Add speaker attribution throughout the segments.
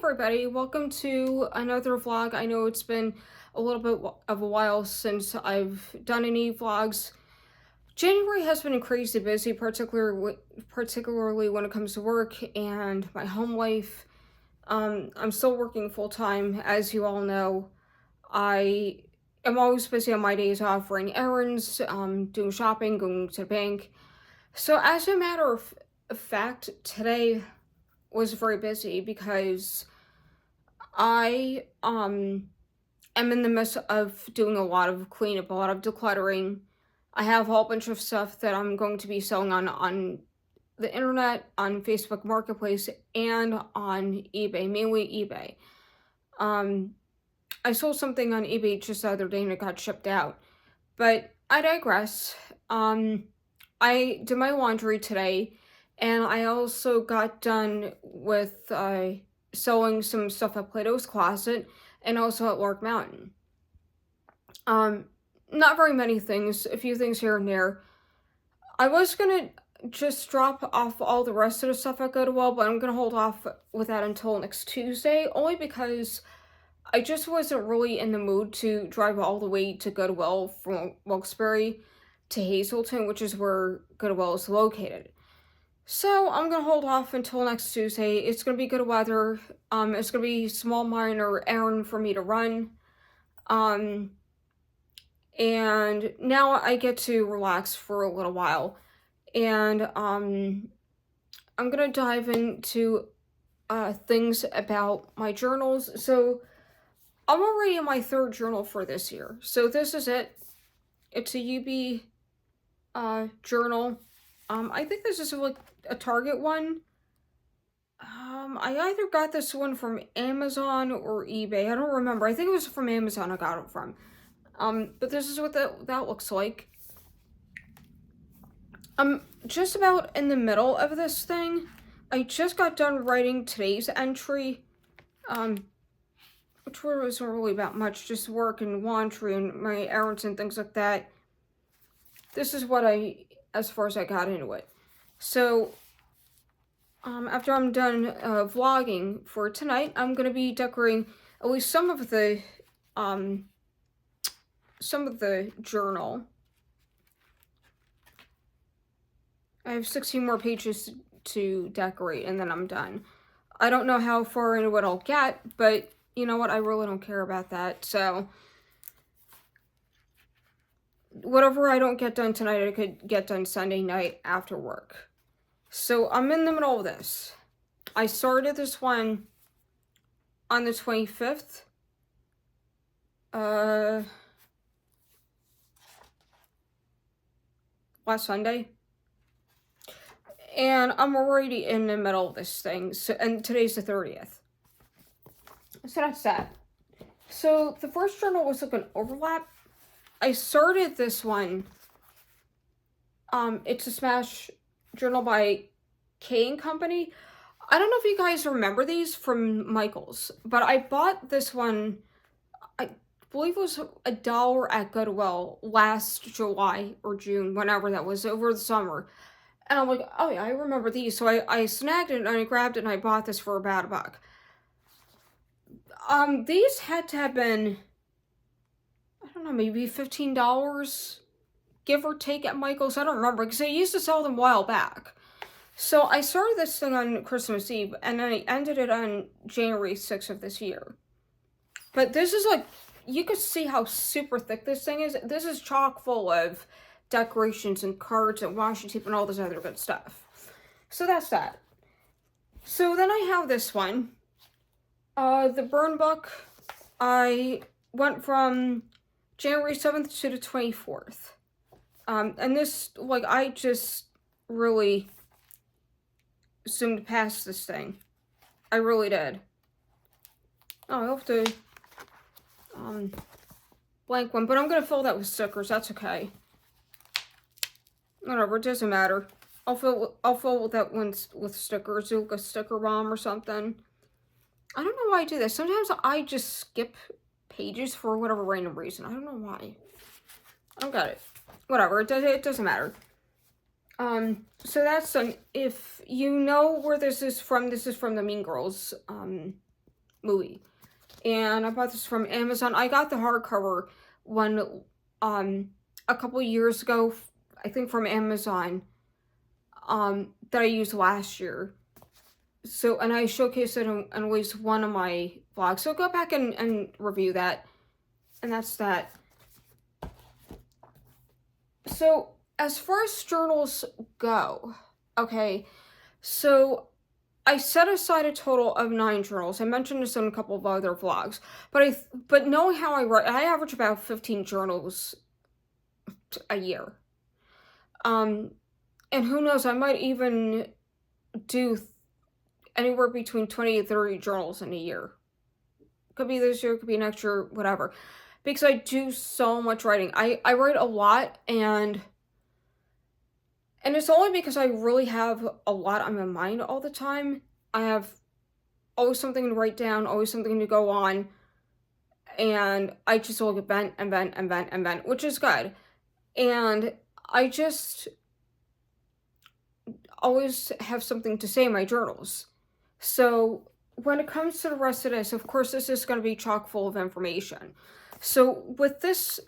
Speaker 1: everybody, welcome to another vlog. I know it's been a little bit of a while since I've done any vlogs. January has been crazy busy, particularly when it comes to work and my home life. I'm still working full-time, as you all know. I am always busy on my days off, running errands, doing shopping, going to the bank. So as a matter of fact, today was very busy because I am in the midst of doing a lot of cleanup, a lot of decluttering. I have a whole bunch of stuff that I'm going to be selling on the internet, on Facebook Marketplace, and on eBay, mainly eBay. Um, I sold something on eBay just the other day and it got shipped out. But I digress. I did my laundry today, and I also got done with sewing some stuff at Plato's Closet and also at Lark Mountain. Um, Not very many things, a few things here and there. I was gonna just drop off all the rest of the stuff at Goodwill, but I'm gonna hold off with that until next Tuesday, only because I just wasn't really in the mood to drive all the way to Goodwill from Wilkes-Barre to Hazleton, which is where Goodwill is located. So I'm gonna hold off until next Tuesday. It's gonna be good weather. It's gonna be a small minor errand for me to run. And now I get to relax for a little while. And I'm gonna dive into things about my journals. So I'm already in my third journal for this year. So this is it. It's a UB journal. I think this is like a Target one. I either got this one from Amazon or eBay. I don't remember. I think it was from Amazon I got it from. But this is what that looks like. I'm just about in the middle of this thing. I just got done writing today's entry, which wasn't really about much, just work and laundry and my errands and things like that. This is what as far as I got into it. So, after I'm done vlogging for tonight, I'm gonna be decorating at least some of the journal. I have 16 more pages to decorate and then I'm done. I don't know how far into it I'll get, but you know what, I really don't care about that. So whatever I don't get done tonight, I could get done Sunday night after work. So I'm in the middle of this. I started this one on the 25th. Last Sunday. And I'm already in the middle of this thing. So, and today's the 30th. So that's that. So the first journal was like an overlap. I started this one. It's a Smash journal by K & Company. I don't know if you guys remember these from Michaels, but I bought this one, I believe it was $1 at Goodwill last July or June, whenever that was, over the summer. And I'm like, oh yeah, I remember these. So I snagged it and I grabbed it and I bought this for about $1. These had to have been, I don't know, maybe $15, give or take, at Michael's. I don't remember, because they used to sell them a while back. So I started this thing on Christmas Eve, and then I ended it on January 6th of this year. But this is like, you can see how super thick this thing is. This is chock full of decorations and cards and washi tape and all this other good stuff. So that's that. So then I have this one. The burn book, I went from January 7th to the 24th. And this, like, I just really zoomed past this thing. I really did. Oh, I have to, blank one, but I'm gonna fill that with stickers, that's okay. Whatever, it doesn't matter. I'll fill that one with stickers, like a sticker bomb or something. I don't know why I do this. Sometimes I just skip pages for whatever random reason. I don't know why. I don't got it. Whatever, it doesn't matter. So that's done. If you know where this is from the Mean Girls movie. And I bought this from Amazon. I got the hardcover one a couple years ago, I think from Amazon, that I used last year. So, and I showcased it in at least one of my vlogs. So go back and review that. And that's that. So, as far as journals go, okay, so I set aside a total of 9 journals. I mentioned this in a couple of other vlogs, but knowing how I write, I average about 15 journals a year. And who knows, I might even do anywhere between 20 and 30 journals in a year. Could be this year, could be next year, whatever. Because I do so much writing. I write a lot, and it's only because I really have a lot on my mind all the time. I have always something to write down, always something to go on, and I just will get vent and vent and vent and vent, which is good. And I just always have something to say in my journals. So when it comes to the rest of this, of course, this is going to be chock full of information. So what this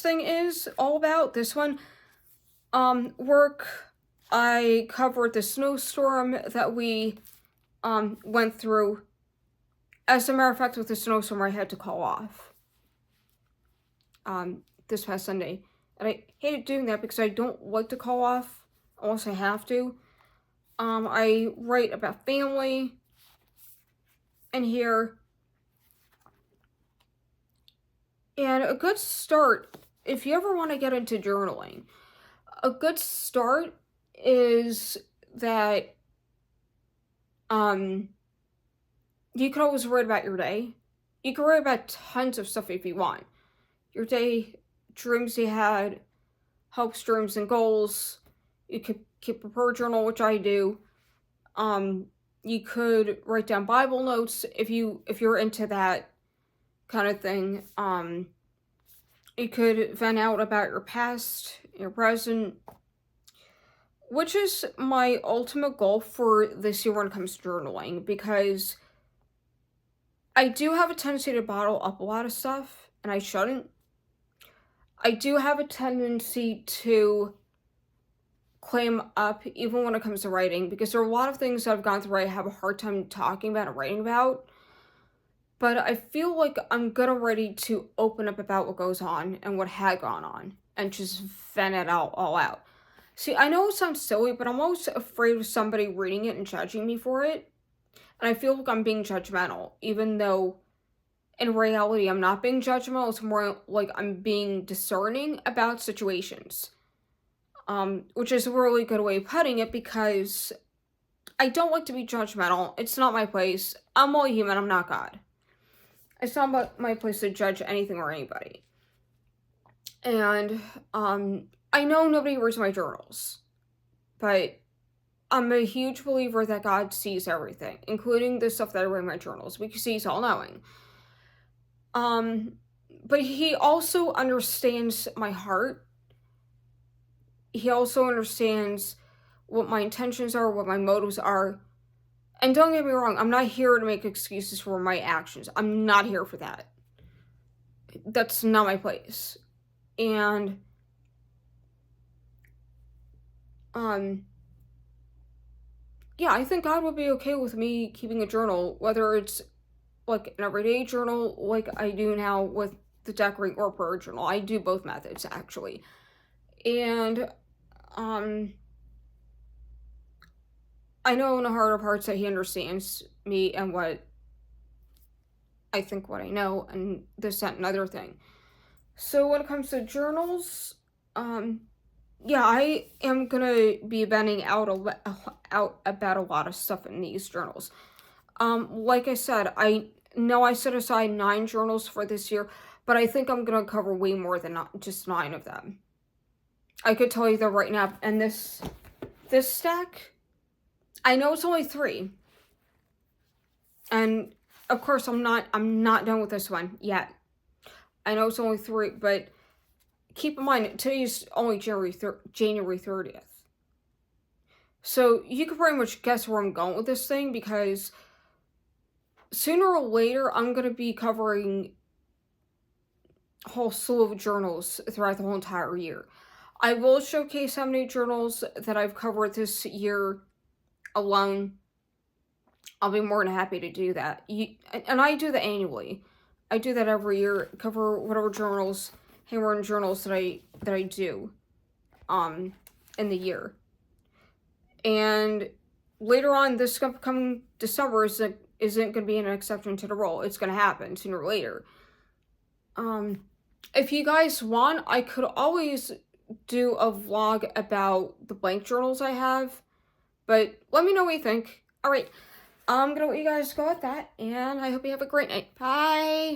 Speaker 1: thing is all about, this one, work, I covered the snowstorm that we went through. As a matter of fact, with the snowstorm, I had to call off this past Sunday. And I hated doing that because I don't like to call off unless I have to. I write about family in here. And a good start, if you ever want to get into journaling, a good start is that you can always write about your day. You can write about tons of stuff if you want. Your day, dreams you had, hopes, dreams, and goals. You could keep a prayer journal, which I do. You could write down Bible notes if you're into that kind of thing. You could vent out about your past, your present, which is my ultimate goal for this year when it comes to journaling, because I do have a tendency to bottle up a lot of stuff, and I shouldn't. I do have a tendency to claim up even when it comes to writing, because there are a lot of things that I've gone through I have a hard time talking about and writing about. But I feel like I'm good already to open up about what goes on and what had gone on and just vent it out all out. See, I know it sounds silly, but I'm always afraid of somebody reading it and judging me for it. And I feel like I'm being judgmental, even though in reality I'm not being judgmental. It's more like I'm being discerning about situations. Which is a really good way of putting it, because I don't like to be judgmental. It's not my place. I'm only human, I'm not God. It's not my place to judge anything or anybody. And I know nobody reads my journals, but I'm a huge believer that God sees everything, including the stuff that I write in my journals, because He's all-knowing. But He also understands my heart. He also understands what my intentions are, what my motives are. And don't get me wrong, I'm not here to make excuses for my actions. I'm not here for that. That's not my place. And yeah, I think God would be okay with me keeping a journal, whether it's like an everyday journal like I do now with the decorate or prayer journal. I do both methods, actually. And I know in the heart of hearts that He understands me and what I think, what I know, and this, that, and other thing. So when it comes to journals, yeah, I am gonna be venting out about a lot of stuff in these journals. Like I said, I know I set aside 9 journals for this year, but I think I'm gonna cover way more than just 9 of them. I could tell you that right now, and this stack, I know it's only 3. And of course I'm not done with this one yet. I know it's only 3, but keep in mind today's only January 30th. So you can pretty much guess where I'm going with this thing, because sooner or later, I'm going to be covering a whole slew of journals throughout the whole entire year. I will showcase how many journals that I've covered this year alone. I'll be more than happy to do that. And I do that annually. I do that every year. Cover whatever journals, handwritten journals that I do, in the year. And later on, this coming December isn't going to be an exception to the rule. It's going to happen sooner or later. If you guys want, I could always do a vlog about the blank journals I have, but let me know what you think. All right, I'm gonna let you guys go with that, and I hope you have a great night. Bye.